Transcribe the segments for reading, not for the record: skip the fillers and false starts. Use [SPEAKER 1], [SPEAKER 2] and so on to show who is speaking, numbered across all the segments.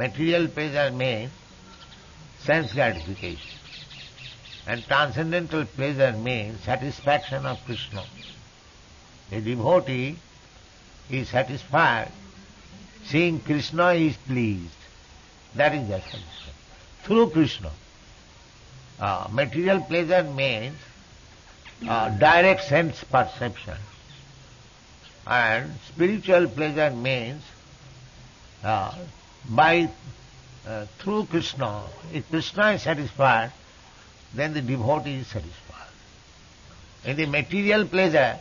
[SPEAKER 1] Material pleasure means sense gratification. And transcendental pleasure means satisfaction of Krishna. A devotee is satisfied, seeing Krishna is pleased. That is the satisfaction. Through Krishna. Material pleasure means direct sense perception. And spiritual pleasure means through Krishna. If Krishna is satisfied, then the devotee is satisfied. In the material pleasure,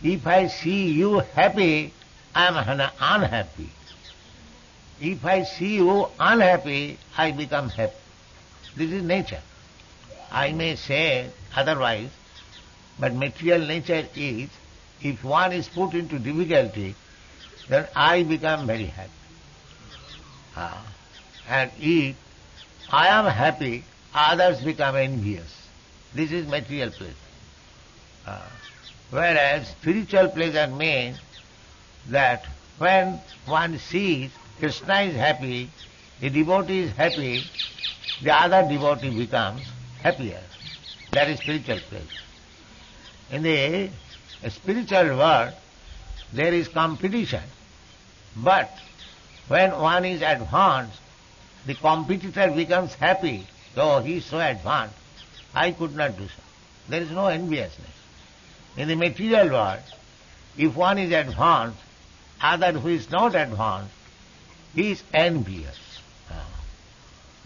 [SPEAKER 1] if I see you happy, I am unhappy. If I see you unhappy, I become happy. This is nature. I may say otherwise, but material nature is, if one is put into difficulty, then I become very happy. And if I am happy, others become envious. This is material pleasure. Whereas spiritual pleasure means that when one sees Krishna is happy, a devotee is happy, the other devotee becomes happier. That is spiritual pleasure. In the spiritual world, there is competition. But when one is advanced, the competitor becomes happy. Oh, he is so advanced, I could not do so. There is no enviousness. In the material world, if one is advanced, other who is not advanced, he is envious.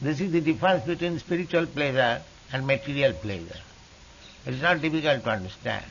[SPEAKER 1] This is the difference between spiritual pleasure and material pleasure. It is not difficult to understand.